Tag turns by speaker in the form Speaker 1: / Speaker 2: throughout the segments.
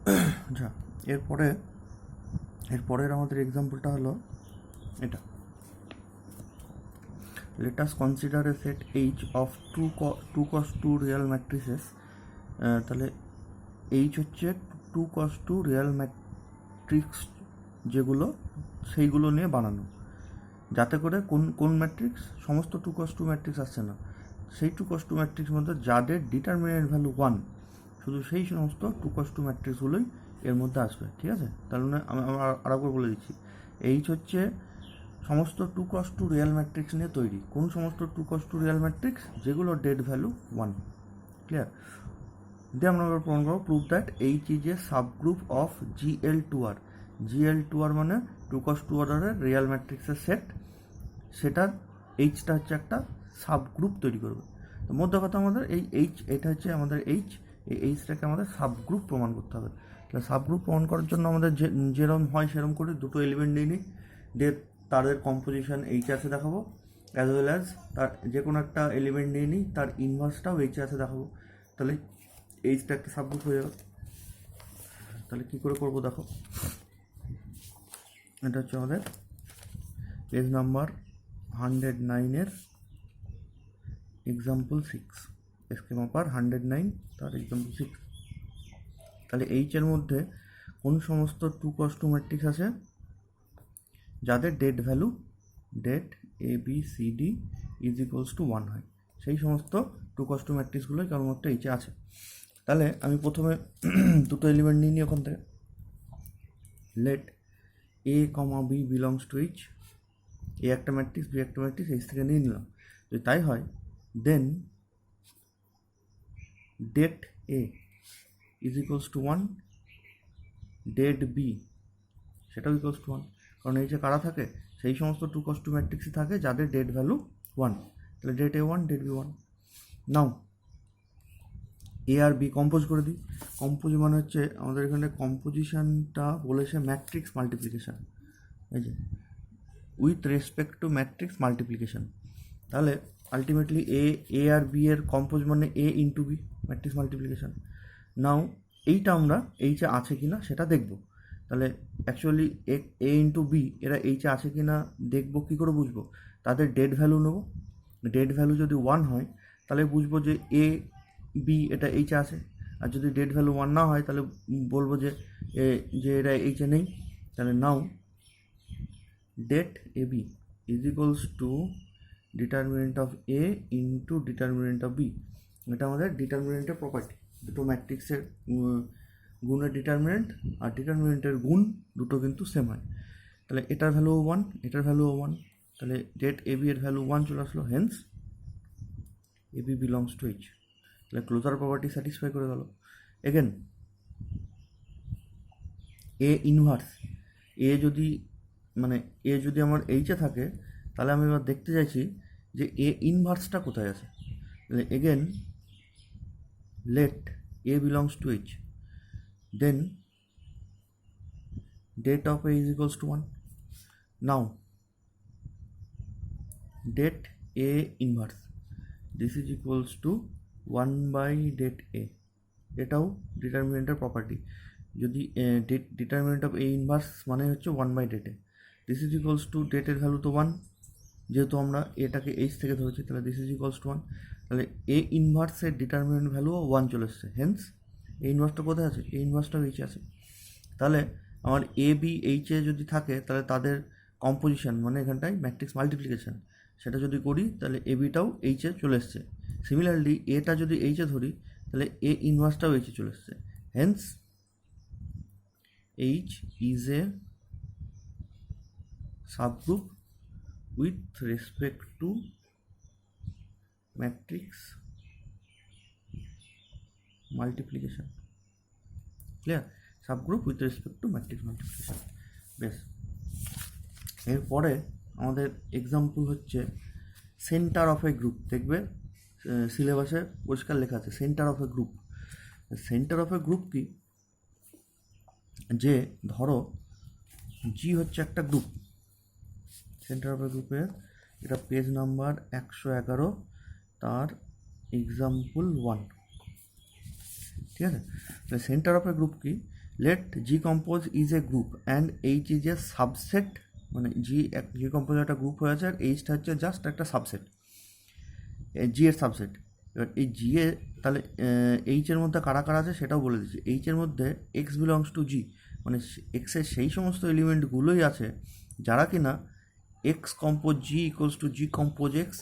Speaker 1: আচ্ছা, এরপরের আমাদের এক্সাম্পলটা হলো এটা। Let us consider a set H of two cos 2 real matrices. তাহলে H হচ্ছে 2 cos 2 রিয়েল ম্যাট্রিক্স যেগুলো সেইগুলো নিয়ে বানানো, যাতে করে কোন ম্যাট্রিক্স, সমস্ত 2 cos 2 ম্যাট্রিক্স আসছে না, সেই 2 cos 2 ম্যাট্রিক্স মধ্যে যাদের ডিটারমিনেন্ট ভ্যালু 1, শুধু সেই সমস্ত 2 cos 2 ম্যাট্রিক্সগুলোই এর মধ্যে আসবে। ঠিক আছে, তাহলে আমি আরেকবার বলে দিচ্ছি। H হচ্ছে সমস্ত 2 cos 2 রিয়েল ম্যাট্রিক্স নিয়ে তৈরি। কোন সমস্ত 2 cos 2 রিয়েল ম্যাট্রিক্স? যেগুলো ডেড ভ্যালু 1। ক্লিয়ার? দিয়ে আমরা প্রমাণ করবো prove that H is a subgroup of GL2R। GL2R মানে 2 cos 2 অর্ডারের রিয়েল ম্যাট্রিক্সের সেট, সেটার Hটা হচ্ছে একটা সাবগ্রুপ তৈরি করবে। তো মধ্যে কথা আমাদের এই H, এটা হচ্ছে আমাদের H, এই Hটাকে আমাদের সাবগ্রুপ প্রমাণ করতে হবে। তাহলে সাবগ্রুপ প্রমাণ করার জন্য আমাদের যেরকম হয় সেরকম করে দুটো এলিমেন্ট নিয়ে নিই, দিয়ে তাদের কম্পোজিশন H আছে দেখাবো, অ্যাজ ওয়েল অ্যাজ তার যে কোনো একটা এলিমেন্ট নিয়ে নিই, তার ইনভার্সটাও H আছে দেখাবো। তাহলে Hটা একটা সাবগ্রুপ হয়ে যাবে। তাহলে কী করে করবো দেখো, এটা হচ্ছে আমাদের পেজ নাম্বার 109-এর এক্সাম্পল 6, স্কিমা পার 109 তার এক্সাম্পল 6। তাহলে এইচের মধ্যে কোন সমস্ত 2 cos 2 ম্যাট্রিক্স আছে যাদের det value det ABCD is equals to 1 হয়, সেই সমস্ত 2 cos 2 ম্যাট্রিক্সগুলোই কেবলমাত্র এইচে আছে। তাহলে আমি প্রথমে দুটো এলিমেন্ট নিয়ে নিই ওখান থেকে। Let A, B belongs to H। A একটা ম্যাট্রিক্স, বি একটা ম্যাট্রিক্স, H থেকে নিয়ে নিলাম। যদি তাই হয়, then det A is equals to 1, det B সেটাও ইকুয়ালস টু 1, কারণ এই যে কারা থাকে, সেই সমস্ত 2 cos 2 ম্যাট্রিক্সই থাকে যাদের ডেট ভ্যালু 1। তাহলে det A1, det B1। Now A আর বি কম্পোজ করে দিই। কম্পোজ মানে হচ্ছে আমাদের এখানে কম্পোজিশনটা বলেছে ম্যাট্রিক্স মাল্টিপ্লিকেশান, এই যে with respect to matrix multiplication. তাহলে আলটিমেটলি এ আর বি এর কম্পোজ মানে A into B, matrix multiplication. Now এইটা আমরা এইচে আছে কি না সেটা দেখব। তাহলে অ্যাকচুয়ালি এ ইন্টু বি এরা এইচে আছে কি না দেখবো, কী করে বুঝবো? তাদের ডেট ভ্যালু নেব, ডেট ভ্যালু যদি 1 হয় তাহলে বুঝবো যে এ বি এটা এইচে আছে, আর যদি ডেট ভ্যালু 1 না হয় তাহলে বলবো যে এরা এইচে নেই। তাহলে now det A B is equals to determinant of A into determinant of B. এটা আমাদের ডিটারমিনেন্টের প্রপার্টি। দুটো ম্যাট্রিক্সের গুণের ডিটারমিনেন্ট আর ডিটারমিনেন্টের গুণ দুটো কিন্তু সেম হয়। তাহলে এটার ভ্যালু 1, এটার ভ্যালু 1, তাহলে ডেট এ বি এর ভ্যালু 1 চলে আসলো, hence A B belongs to H। তাহলে ক্লোজার প্রপার্টি স্যাটিসফাই করে গেল। এগেন এ ইনভার্স, এ যদি আমার এইচে থাকে, তাহলে আমি এবার দেখতে চাইছি যে এ ইনভার্সটা কোথায় আছে। তাহলে again let A belongs to H, then date of A is equals to 1. Now date A inverse, this is equals to 1 by date A। এটাও ডিটারমিনেন্টের প্রপার্টি। যদি ডিটারমিনেন্ট অফ A ইনভার্স মানে হচ্ছে 1 by det A, this is equals to ডেটের value তো 1, যেহেতু আমরা এটাকে H থেকে ধরেছি, তাহলে দিস ইজ ইকুয়ালস টু 1। তাহলে A ইনভার্সের ডিটারমিনেন্ট ভ্যালুও 1 চলে এসছে, হেন্স A ইনভার্সটা কোথায় আছে? A ইনভার্সটাও H আছে। তাহলে আমার এ বি এইচে যদি থাকে তাহলে তাদের কম্পোজিশন মানে এখানটায় ম্যাট্রিক্স মাল্টিপ্লিকেশান, সেটা যদি করি তাহলে এ বিটাও এইচে চলে এসছে। সিমিলারলি এটা যদি এইচে ধরি তাহলে এ ইনভার্সটাও এইচে চলে এসছে, hence H is a subgroup with respect to matrix multiplication. Clear? Subgroup with respect to matrix multiplication. বেশ, এরপরে আমাদের এক্সাম্পল হচ্ছে সেন্টার অফ এ গ্রুপ। দেখবে সিলেবাসে পরিষ্কার লেখা আছে centre of a group. Centre of a group কি? যে ধরো জি হচ্ছে একটা গ্রুপ, সেন্টার অফ এ গ্রুপের এটা পেজ নাম্বার 111 তার এক্সাম্পল 1। ঠিক আছে, তাহলে সেন্টার অফ এ গ্রুপ কি? Let G compose is a group and H is a subset, মানে জি কম্পোজ একটা গ্রুপ হয়ে আছে আর এইচটা হচ্ছে জাস্ট একটা সাবসেট, জি এর সাবসেট। এবার এই জি এ তাহলে এইচের মধ্যে কারা কারা আছে সেটাও বলে দিচ্ছি। এইচের মধ্যে এক্স বিলংস টু জি, মানে এক্সের সেই সমস্ত এলিমেন্টগুলোই আছে যারা কিনা x compose G equals to G compose x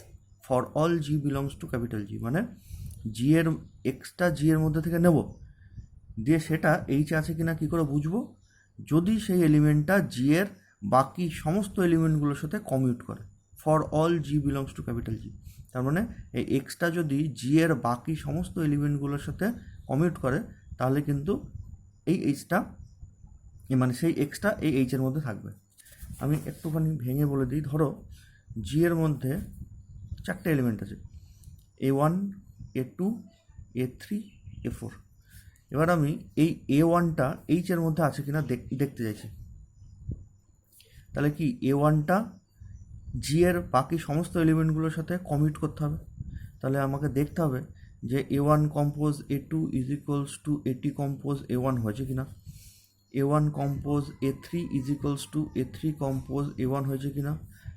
Speaker 1: for all G belongs to capital জি, মানে জি এর এক্সটা জি এর মধ্যে থেকে নেব, দিয়ে সেটা এইচ আছে কিনা কী করে বুঝবো? যদি সেই এলিমেন্টটা জি এর বাকি সমস্ত এলিমেন্টগুলোর সাথে কমিউট করে, for all G belongs to capital জি। তার মানে এই এক্সটা যদি জি এর বাকি সমস্ত এলিমেন্টগুলোর সাথে কমিউট করে তাহলে কিন্তু এই এইচটা, মানে সেই এক্সটা এই এইচের মধ্যে থাকবে। আমি একটুখানি ভেঙে বলে দিই। ধরো জি এর মধ্যে 4টে এলিমেন্ট আছে, A1, A2, A3, A4। এবার আমি এই A1টা এইচের মধ্যে আছে কিনা দেখতে চাইছি। তাহলে কি A1টা জি এর বাকি সমস্ত এলিমেন্টগুলোর সাথে কমিউট করতে হবে। তাহলে আমাকে দেখতে হবে যে A1 compose A2 is equals two AT compose A1 হয়েছে কিনা, A1 compose A3 is equals two A3 compose A1 হয়েছে কিনা,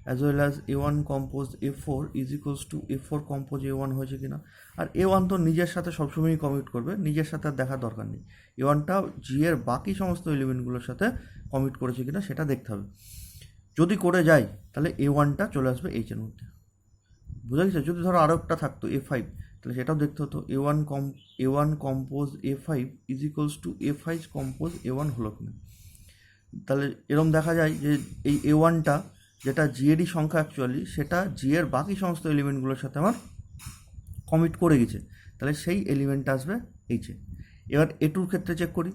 Speaker 1: as well as A1 compose A4 is equals two A4 compose A1 হয়েছে কিনা। আর A1 তো নিজের সাথে সবসময়ই কমিউট করবে, নিজের সাথে আর দেখার দরকার নেই। A1টা জি এর বাকি সমস্ত এলিমেন্টগুলোর সাথে কমিউট করেছে কিনা সেটা দেখতে হবে। যদি করে যাই তাহলে A1টা চলে আসবে এইচের মধ্যে, বুঝা গেছে? যদি ধরো আরও একটা থাকতো A5, তাহলে সেটাও দেখতে হতো A1 compose A5 is equals two A5 compose A1 হলো কিনা। তাহলে এরকম দেখা যায় যে এই A1টা যেটা জি এরই সংখ্যা অ্যাকচুয়ালি, সেটা জি এর বাকি সমস্ত এলিমেন্টগুলোর সাথে আমার কমিট করে গেছে, তাহলে সেই এলিমেন্টটা আসবে এইচে। এবার A2র ক্ষেত্রে চেক করি,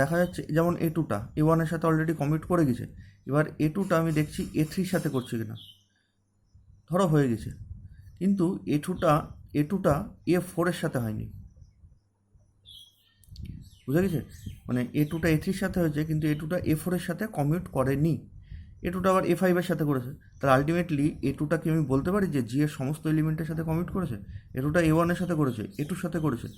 Speaker 1: দেখা যাচ্ছে যেমন A2টা A1-এর সাথে অলরেডি কমিট করে গেছে। এবার A2টা আমি দেখছি A3-র সাথে করছে কিনা, ধরো হয়ে গেছে, কিন্তু A2টা A4-এর সাথে হয়নি, বুঝা গেছে? মানে A2টা A3-র সাথে হয়েছে কিন্তু A2টা A4-এর সাথে কমিউট করেনি, A2টা আবার A5-এর সাথে করেছে। তাহলে আলটিমেটলি A2টা কি আমি বলতে পারি যে জি এর সমস্ত এলিমেন্টের সাথে কমিউট করেছে? A2টা A1-এর সাথে করেছে, A2-র সাথে করেছে,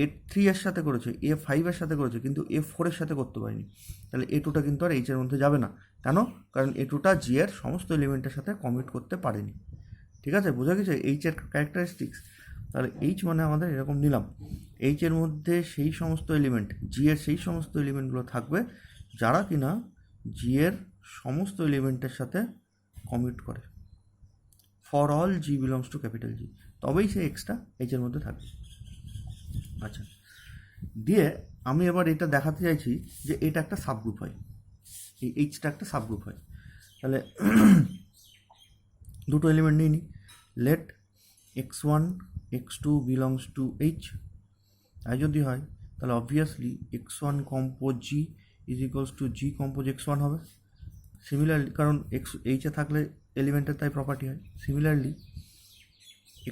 Speaker 1: A3-এর সাথে করেছে, A5-এর সাথে করেছে, কিন্তু A4-এর সাথে করতে পারেনি। তাহলে A2টা কিন্তু আর এইচের মধ্যে যাবে না। কেন? কারণ A2টা জি এর সমস্ত এলিমেন্টের সাথে কমিউট করতে পারেনি। ঠিক আছে, বোঝা গেছে এইচের ক্যারেক্টারিস্টিক্স? তাহলে এইচ মানে আমাদের এরকম নিলাম, এইচের মধ্যে সেই সমস্ত এলিমেন্ট, জি এর সেই সমস্ত এলিমেন্টগুলো থাকবে যারা কিনা জি এর সমস্ত এলিমেন্টের সাথে কমিউট করে, for all G belongs to capital জি, তবেই সেই এক্সটা এইচের মধ্যে থাকবে। আচ্ছা, দিয়ে আমি এবার এটা দেখাতে চাইছি যে এটা একটা সাবগ্রুপ হয়, এই এইচটা একটা সাবগ্রুপ হয়। তাহলে দুটো এলিমেন্ট নিয়ে নিই, late x1 x2 belongs to H. তাই যদি হয় তাহলে obviously x1 compose G is equals two G compose x1 হবে। সিমিলারলি, কারণ এইচে থাকলে এলিমেন্টের তাই প্রপার্টি হয়। Similarly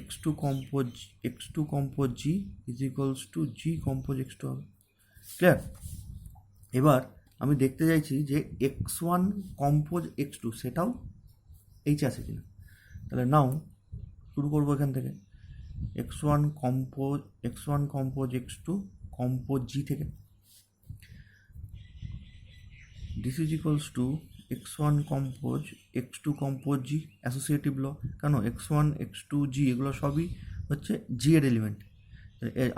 Speaker 1: x2 compose G is equals two G compose x2 হবে। ক্লিয়ার? এবার আমি দেখতে চাইছি যে x1 কম্পোজ x2 সেটাও এইচে আছে কিনা। তাহলে নাও শুরু করবো এখান থেকে, x1 compose x2 compose G থেকে, this is equals to x1 compose x2 compose G associative law. কেন? x1 x2 জি এগুলো সবই হচ্ছে জি এর এলিমেন্ট,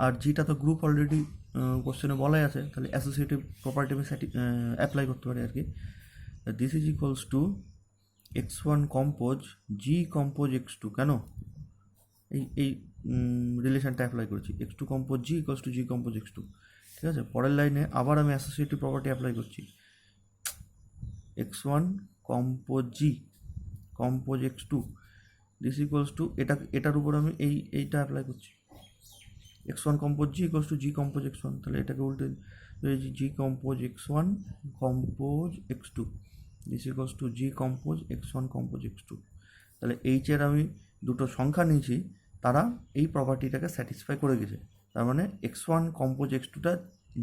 Speaker 1: আর জিটা তো গ্রুপ অলরেডি কোশ্চেনে বলাই আছে, তাহলে অ্যাসোসিয়েটিভ প্রপার্টি আমি অ্যাপ্লাই করতে পারি আর কি। This is equals to x1 compose G compose x2। কেন এই রিলেশনটা অ্যাপ্লাই করেছি? x2 compose G equals to G compose x2। ঠিক আছে, পরের লাইনে আবার আমি অ্যাসোসিয়েটিভ প্রপার্টি অ্যাপ্লাই করছি, x1 compose G compose x2 this equals to এটার উপর আমি এইটা অ্যাপ্লাই করছি, x1 compose G equals to G compose x1। তাহলে এটাকে উল্টে জি compose x1 compose x2 this equals to G compose x1 compose x2। তাহলে এইচের আমি দুটো সংখ্যা নিয়েছি, তারা এই প্রপার্টিটাকে স্যাটিসফাই করে গেছে। তার মানে x1 কম্পোজ x2টা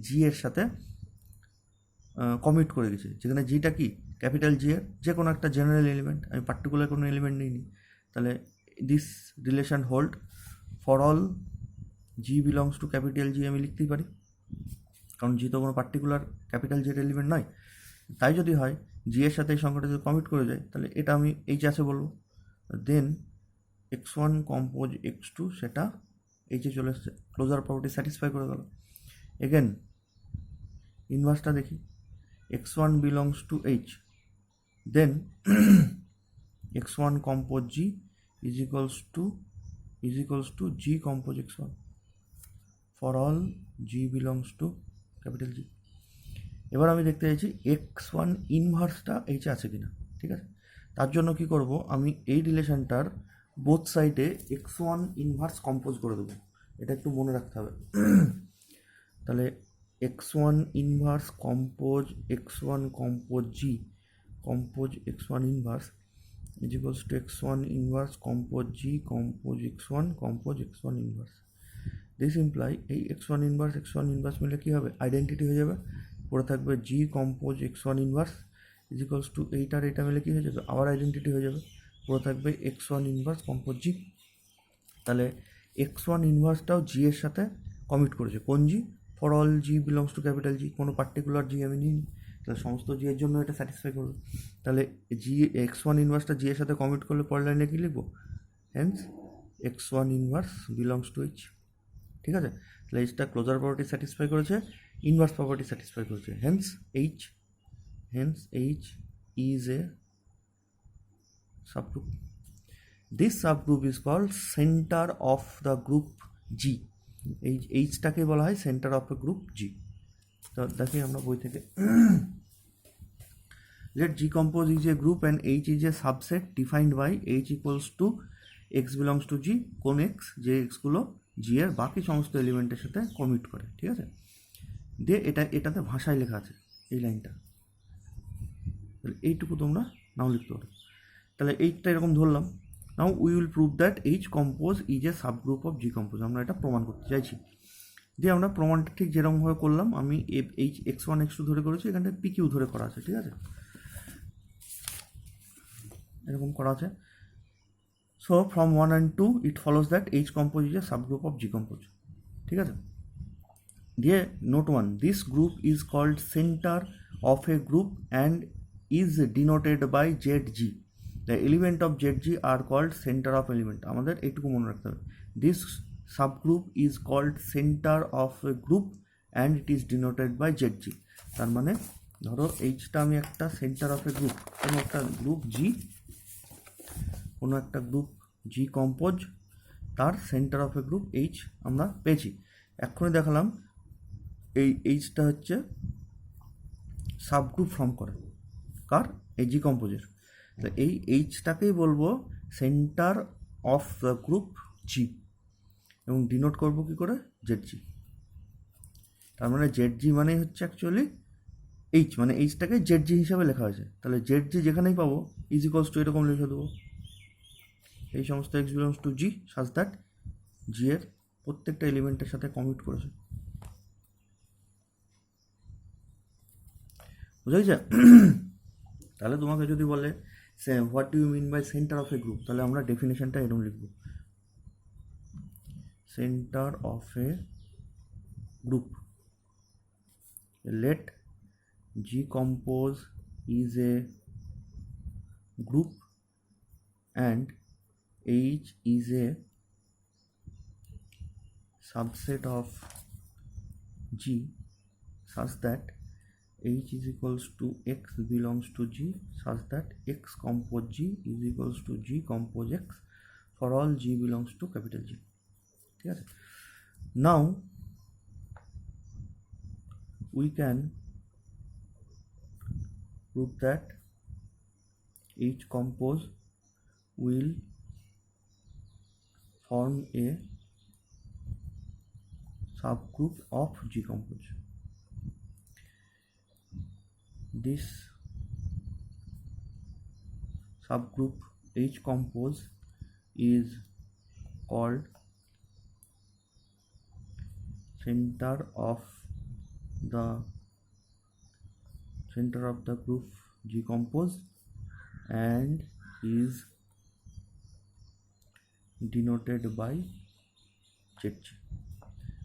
Speaker 1: জি এর সাথে কমিট করে গেছে, যেখানে জিটা কি ক্যাপিটাল জি এর যে কোনো একটা জেনারেল এলিমেন্ট, আমি পার্টিকুলার কোনো এলিমেন্ট নিইনি। তাহলে this relation hold for all G belongs to capital জি আমি লিখতেই পারি। কারণ জি তো কোনো পার্টিকুলার ক্যাপিটাল জেড এলিমেন্ট নয়। তাই যদি হয় জি এর সাথে এই সংখ্যাটা যদি কমিট করে যায়, তাহলে এটা আমি এইচ আছে বলবো। দেন x1 কম্পোজ x2 সেটা এইচে চলে এসছে, ক্লোজার প্রপার্টি স্যাটিসফাই করে গেল। এগেন ইনভার্সটা দেখি, x1 belongs to H, then x1 compose g is equals to g compose x1 for all g belongs to capital G। এবার আমি দেখতে চাইছি x1 ইনভার্সটা এইচে আছে কিনা, ঠিক আছে? তার জন্য কি করব, আমি এই রিলেশনটার বোথ সাইডে x1 ইনভার্স কম্পোজ করে দেবো, এটা একটু মনে রাখতে হবে। তাহলে x1 inverse compose x1 compose g compose x1 inverse is equals to x1 inverse compose g compose x1 compose x1 inverse। This imply এই x1 ইনভার্স মিলে কী হবে, আইডেন্টিটি হয়ে যাবে, পড়ে থাকবে g compose x1 inverse is equals two এইটার এটা মিলে কী হয়ে যাবে, আবার আইডেন্টিটি হয়ে যাবে, পড়ে থাকবে x1 ইনভার্স কম্পোজ g। তাহলে x1 ইনভার্সটাও জি এর সাথে কমিট করেছে, কোন G, for all G belongs to capital G, কোনো পার্টিকুলার জি আমি নিইনি, তাহলে সমস্ত জি এর জন্য এটা স্যাটিসফাই করবে। তাহলে জি x1 ইনভার্সটা জি এর সাথে কমিট করলে পরের লাইনে কী লিখবো, hence x1 inverse belongs to H, ঠিক আছে? তাহলে এইচটা ক্লোজার প্রপার্টি স্যাটিসফাই করেছে, ইনভার্স প্রপার্টি স্যাটিসফাই করেছে, hence H is a subgroup. This subgroup is called centre of the group G. এই এইচটাকে বলা হয় centre of a group G. তো দেখি আমরা বই থেকে, let G compose is a group and H is a subset defined by H equals to x belongs to G, কোন x, যে এক্সগুলো জি এর বাকি সমস্ত এলিমেন্টের সাথে কমিট করে, ঠিক আছে? দিয়ে এটাতে ভাষায় লেখা আছে এই লাইনটা, তাহলে এইটুকু তোমরা নাও লিখতে পারো। তাহলে এইটা এরকম ধরলাম, now we will prove that H compose is a subgroup of G compose, আমরা এটা প্রমাণ করতে চাইছি। দিয়ে আমরা প্রমাণটা ঠিক যেরকমভাবে করলাম, আমি এইচ x1 x2 ধরে করেছি, এখানটা পি কিউ ধরে করা আছে, ঠিক আছে? এরকম করা আছে। So from 1 and 2 it follows that H compose is a subgroup of G compose, ঠিক আছে? দিয়ে note 1, this group is called centre of a group and is denoted by Z G, the element of Z G are called centre of element. আমাদের এইটুকু মনে রাখতে হবে, this subgroup is called centre of a group and it is denoted by Z G. তার মানে ধরো এইচটা আমি একটা সেন্টার অফ এ গ্রুপ, কোনো একটা গ্রুপ জি, কোনো একটা গ্রুপ জি কম্পোজ, তার centre of a group H আমরা পেয়েছি। এক্ষুনি দেখালাম এই এইচটা হচ্ছে সাবগ্রুপ ফর্ম করে, কার, এই জি কম্পোজের। তো এই এইচটাকেই বলবো সেন্টার অফ দ্য গ্রুপ জি, এবং ডিনোট করবো কী করে, জেড জি। তার মানে জেড জি মানেই হচ্ছে অ্যাকচুয়ালি এইচ, মানে এইচটাকে জেড জি হিসাবে লেখা হয়েছে। তাহলে জেড জি যেখানেই পাবো ইজ ইকুয়ালস টু এরকম লিখে দেবো, এই সমস্ত x belongs to G such that জি এর প্রত্যেকটা এলিমেন্টের সাথে কমিট করেছে। বুঝা গেছে? তাহলে তোমাকে যদি বলে what do you mean by centre of a group, তাহলে আমরা ডেফিনেশনটা এরকম লিখব, centre of a group, let G compose is a group and H is a subset of G such that H is equals to X belongs to G such that X compose G is equals to G compose X for all G belongs to capital G, ঠিক আছে? Now we can prove that H compose will form a subgroup of G compose. This subgroup H compose is called center of the group G compose and is denoted by ZG.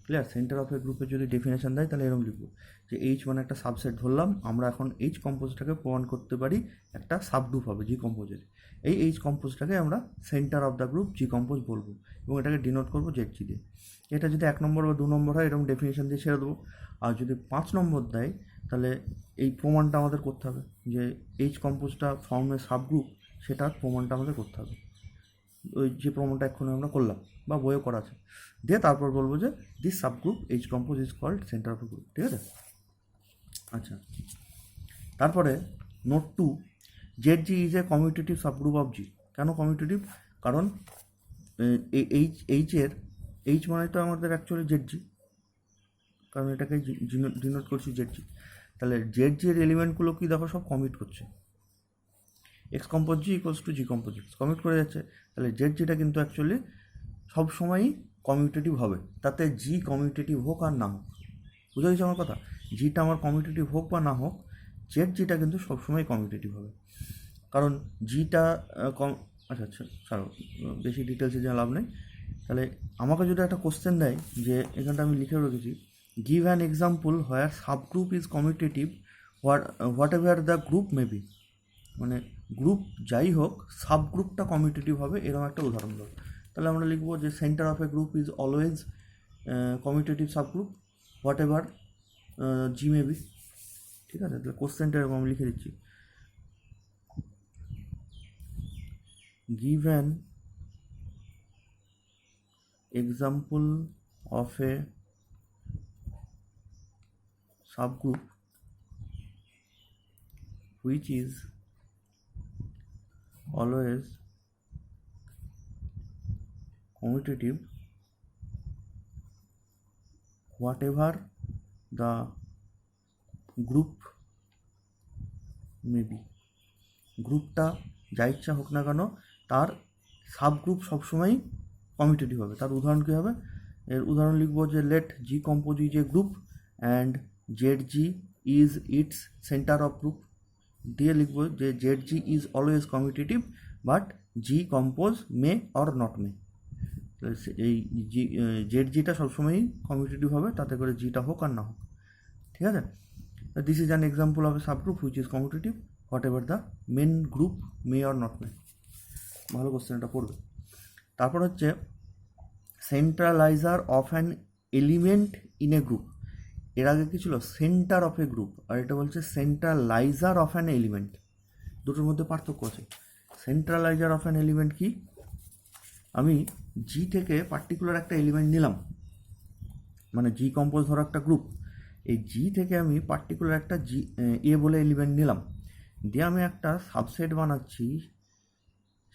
Speaker 1: ক্লিয়ার? Centre of a গ্রুপের যদি definition দেয় তাহলে এরকম লিখবো যে H মানে একটা সাবসেট ধরলাম, আমরা এখন এইচ কম্পোজটাকে প্রমাণ করতে পারি একটা সাবগ্রুপ হবে জি কম্পোজের। এই এইচ কম্পোজটাকে আমরা centre of the group G compose বলবো এবং এটাকে ডিনোট করবো জেড জি দিয়ে। এটা যদি 1 নম্বর বা 2 নম্বর হয় এরকম ডেফিনেশন দিয়ে ছেড়ে দেবো। আর যদি 5 নম্বর দেয় তাহলে এই প্রমাণটা আমাদের করতে হবে যে এইচ কম্পোজটা ফর্মের সাবগ্রুপ, সেটার প্রমাণটা আমাদের করতে হবে, ওই যে প্রমাণটা এক্ষুনি আমরা করলাম বা বইও করা আছে। দিয়ে তারপর বলবো যে this subgroup H compose is called centre of a group. ঠিক আছে? আচ্ছা, তারপরে note 2, Z G is a commutative subgroup of G. কেন কমিউটেটিভ? কারণ এইচ মানে তো আমাদের অ্যাকচুয়ালি জেড জি, কারণ এটাকে ডিনোট করছি জেড জি। তাহলে জেড জি এর এলিমেন্টগুলো কি দেখো সব কমিট করছে, x compose G equals to G compose x commit করে যাচ্ছে। তাহলে জেড জিটা কিন্তু অ্যাকচুয়ালি সবসময়ই কমিউটেটিভ হবে, তাতে জি কমিউটেটিভ হোক আর না হোক। বুঝা গেছে আমার কথা? জিটা আমার কমিউটেটিভ হোক বা না হোক, জেড জিটা কিন্তু সবসময় কমিউটেটিভ হবে। কারণ জিটা আচ্ছা ছাড়ো, বেশি ডিটেলসে যা লাভ নেই। তাহলে আমাকে যদি একটা কোশ্চেন দেয় যে এখানটা আমি লিখে রেখেছি, give an example where subgroup is commutative whatever the group may be, মানে গ্রুপ যাই হোক সাবগ্রুপটা কমিউটেটিভ হবে, এরকম একটা উদাহরণ দেবো। তাহলে আমরা লিখবো যে centre of a group is always commutative subgroup what ever G may be. ঠিক আছে? তাহলে কোশ্চেনটা এরকম আমি লিখে দিচ্ছি, give an example of a subgroup which is always commutative whatever the group may be। গ্রুপটা যা ইচ্ছা হোক না কেন তার সাবগ্রুপ সবসময়ই কমিউটেটিভ হবে। তার উদাহরণ কী হবে? এর উদাহরণ লিখবো যে let G compose is a group and Z G is its centre of group. দিয়ে লিখবো যে Z G is always commutative but G compose may or not may. এই জি জেড জিটা সবসময়ই কমিউটেটিভ হবে, তাতে করে জিটা হোক আর না হোক। ঠিক আছে? This is an example of a subgroup which is commutative whatever the main group may or not may. ভালো কোশ্চেন, এটা পড়বে। তারপর হচ্ছে centraliser of an element in a group. এর আগে কি ছিল? সেন্টার অফ এ গ্রুপ, আর এটা বলছে সেন্ট্রালাইজার অফ অ্যান এলিমেন্ট। দুটোর মধ্যে পার্থক্য আছে। সেন্ট্রালাইজার অফ অ্যান এলিমেন্ট কি? আমি জি থেকে পার্টিকুলার একটা এলিমেন্ট নিলাম, মানে জি কম্পোজ ধরো একটা গ্রুপ, এই জি থেকে আমি পার্টিকুলার একটা জি এ বলে এলিমেন্ট নিলাম, দিয়ে আমি একটা সাবসেট বানাচ্ছি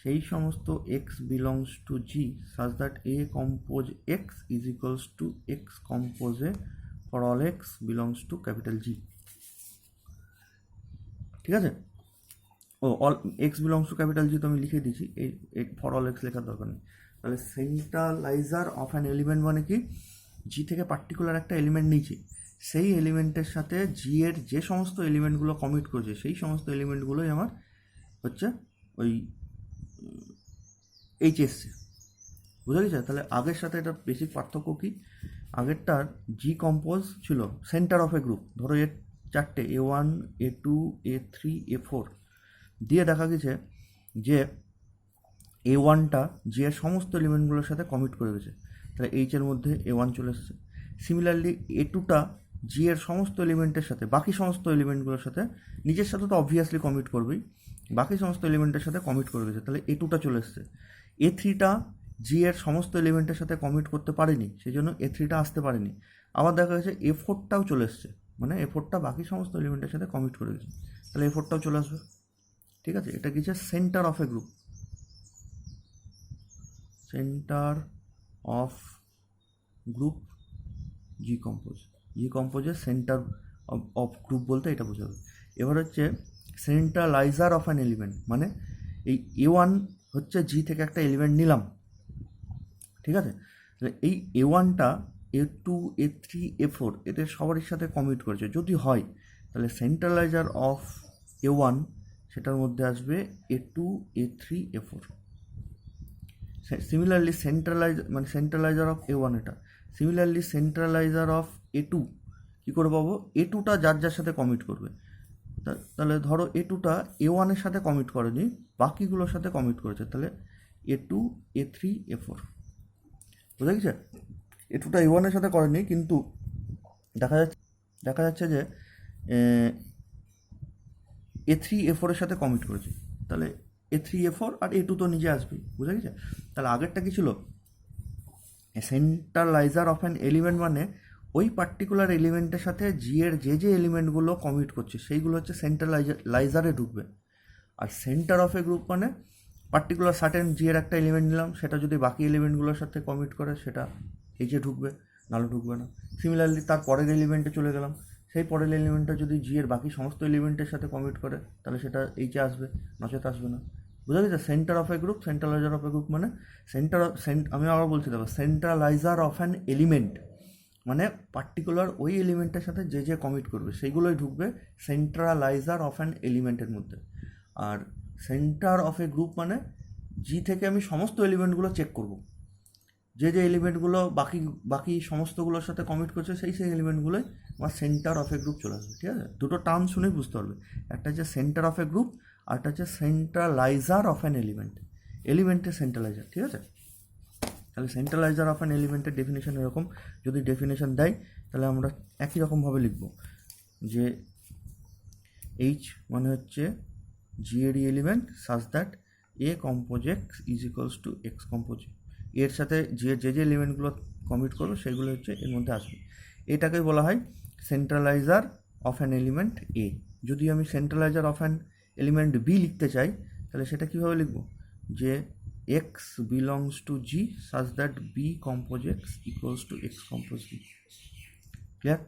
Speaker 1: সেই সমস্ত x belongs to G such that a compose x is equals to x compose A for all x belongs to capital জি। ঠিক আছে? All x belongs to capital জি তো আমি লিখে দিয়েছি, এই ফর অল এক্স লেখার দরকার নেই। তাহলে সেন্ট্রালাইজার অফ অ্যান এলিমেন্ট মানে কি? জি থেকে পার্টিকুলার একটা এলিমেন্ট নিয়েছি, সেই এলিমেন্টের সাথে জি এর যে সমস্ত এলিমেন্টগুলো কমিট করেছে সেই সমস্ত এলিমেন্টগুলোই আমার হচ্ছে ওই এইচএসসি। বুঝা গেছে? তাহলে আগের সাথে এটা বেসিক পার্থক্য কী? আগেরটার জি কম্পোজ ছিল সেন্টার অফ এ গ্রুপ, ধরো এর 4টে A1 A2 A3 A4 দিয়ে দেখা গেছে যে A1টা জি এর সমস্ত এলিমেন্টগুলোর সাথে কমিট করে গেছে, তাহলে এইচের মধ্যে A1 চলে এসছে। সিমিলারলি A2টা জি এর সমস্ত এলিমেন্টের সাথে, বাকি সমস্ত এলিমেন্টগুলোর সাথে, নিজের সাথে তো অবভিয়াসলি কমিট করবেই, বাকি সমস্ত এলিমেন্টের সাথে কমিট করে গেছে, তাহলে A2টা চলে এসছে। A3টা জি এর সমস্ত এলিমেন্টের সাথে কমিট করতে পারেনি, সেই জন্য A3টা আসতে পারেনি। আবার দেখা গেছে A4টাও চলে এসছে, মানে A4টা বাকি সমস্ত এলিমেন্টের সাথে কমিট করে গেছে, তাহলে A4টাও চলে আসবে। ঠিক আছে? এটা কি? Centre of a group, centre of group G compose. G কম্পোজের সেন্টার অফ গ্রুপ বলতে এটা বোঝাবে। এবার হচ্ছে সেন্ট্রালাইজার অফ অ্যান এলিমেন্ট, মানে এই A1 হচ্ছে জি থেকে একটা এলিমেন্ট নিলাম, ঠিক আছে? তাহলে এই A1টা A2 A3 A4 এদের সবারই সাথে কমিট করেছে, যদি হয় তাহলে সেন্ট্রালাইজার অফ A1 সেটার মধ্যে আসবে A2 A3 A4। Similarly সেন্ট্রালাইজার of A1 এটা, সিমিলারলি সেন্ট্রালাইজার অফ A2 কী করে পাবো, A2টা যার যার সাথে কমিট করবে। তাহলে ধরো A2টা A1-এর সাথে কমিট করেনি, বাকিগুলোর সাথে কমিট করেছে, তাহলে A2 A3 A4, বুঝা গেছে? A2টা A1-এর সাথে করেনি, কিন্তু দেখা যাচ্ছে যে A3 A4-এর সাথে কমিট করেছে, তাহলে A3 A4 আর A2 তো নিজে আসবেই, বুঝা গেছে? তাহলে আগেরটা কি ছিল, সেন্ট্রালাইজার অফ অ্যান এলিমেন্ট মানে ওই পার্টিকুলার এলিমেন্টের সাথে জি এর যে এলিমেন্টগুলো কমিট করছে সেইগুলো হচ্ছে সেন্ট্রালাইজারে ঢুকবে। আর সেন্টার অফ এ গ্রুপ মানে পার্টিকুলার সার্টেন জি এর একটা এলিমেন্ট নিলাম, সেটা যদি বাকি এলিমেন্টগুলোর সাথে কমিট করে সেটা এইচে ঢুকবে, নাহলে ঢুকবে না। সিমিলারলি তার পরের এলিমেন্টে চলে গেলাম, সেই পরের এলিমেন্টটা যদি জি এর বাকি সমস্ত এলিমেন্টের সাথে কমিট করে তাহলে সেটা এইচে আসবে, নচেত আসবে না, বুঝা গেছে? Centre of a group, centraliser of a group মানে আমি আবার বলছি দেখো, সেন্ট্রালাইজার অফ অ্যান এলিমেন্ট মানে পার্টিকুলার ওই এলিমেন্টের সাথে যে কমিট করবে সেইগুলোই ঢুকবে সেন্ট্রালাইজার অফ অ্যান এলিমেন্টের মধ্যে। আর সেন্টার অফ এ গ্রুপ মানে জি থেকে আমি সমস্ত এলিমেন্টগুলো চেক করব, যে এলিমেন্টগুলো বাকি সমস্তগুলোর সাথে কমিট করছে সেই এলিমেন্টগুলোই আমার সেন্টার অফ এ গ্রুপ চলে আসবে, ঠিক আছে? দুটো টার্ম শুনেই বুঝতে পারবে, একটা হচ্ছে সেন্টার অফ এ গ্রুপ আর একটা হচ্ছে সেন্ট্রালাইজার অফ অ্যান এলিমেন্টের সেন্ট্রালাইজার, ঠিক আছে? তাহলে সেন্ট্রালাইজার অফ অ্যান এলিমেন্টের ডেফিনেশন এরকম, যদি ডেফিনেশন দেয় তাহলে আমরা একই রকমভাবে লিখব যে এইচ মানে হচ্ছে জি এরই element such that a compose x is equals to x compose এর সাথে যে এলিমেন্টগুলো কমিট করবে সেগুলো হচ্ছে এর মধ্যে আসবে। এটাকে বলা হয় centralizer of an element A. যদি আমি centralizer of an element B লিখতে চাই তাহলে সেটা কীভাবে লিখব, যে x belongs to G such that B compose x equals to x compose B. Clear?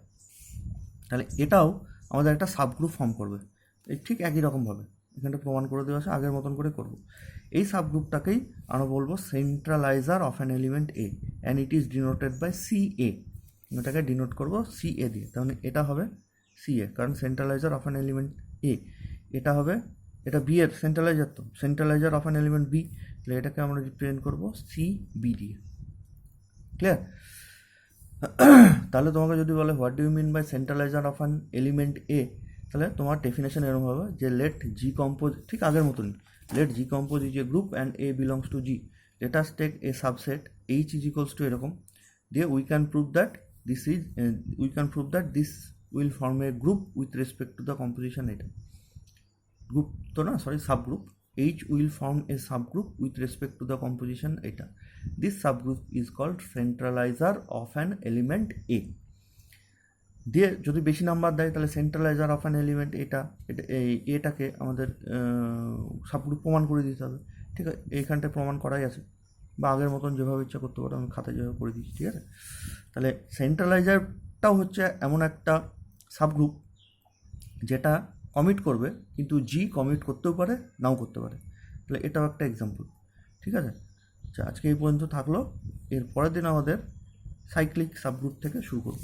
Speaker 1: তাহলে এটাও আমাদের একটা সাবগ্রুপ ফর্ম করবে, ঠিক একই রকমভাবে এখানটা প্রমাণ করে দেওয়া আছে, আগের মতন করে করব। এই সাবগ্রুপটাকেই আমরা বলবো centraliser of an element A and it is denoted by C A. এটাকে ডিনোট করবো সি এ দিয়ে, তাহলে এটা হবে সি এ, কারণ সেন্ট্রালাইজার অফ অ্যান এলিমেন্ট এ। এটা হবে, এটা বি এর সেন্ট্রালাইজার, তো সেন্ট্রালাইজার অফ অ্যান এলিমেন্ট বি, তাহলে এটাকে আমরা রিপ্রেজেন্ট করবো সি বি দিয়ে। ক্লিয়ার? তাহলে তোমাকে যদি বলে what do you mean by centraliser of an element এ, তাহলে তোমার ডেফিনেশন এরকম হবে যে লেট জি কম্পোজ, ঠিক আগের মতনই, let G compose is a group and A belongs to G, let us take a subset H is equals to এরকম দিয়ে we can prove that this will form a group with respect to the composition. এটা group তো না, sorry, subgroup. H will form a subgroup with respect to the composition eta. This subgroup is called centralizer of an element A. দিয়ে যদি বেশি number দেয় তাহলে সেন্ট্রালাইজার of an element এটাকে আমাদের সাবগ্রুপ প্রমাণ করে দিতে হবে। ঠিক আছে, এইখানটায় প্রমাণ করাই আছে, বা আগের মতন যেভাবে ইচ্ছা করতে পারো, আমি খাতায় যেভাবে করে দিচ্ছি, ঠিক আছে? তাহলে সেন্ট্রালাইজারটাও হচ্ছে এমন একটা সাবগ্রুপ যেটা কমিট করবে, কিন্তু জি কমিট করতেও পারে নাও করতে পারে, তাহলে এটাও একটা এক্সাম্পল। ঠিক আছে, আচ্ছা, আজকে এই পর্যন্ত থাকলো। এর পরের দিন আমাদের সাইক্লিক সাবগ্রুপ থেকে শুরু করব।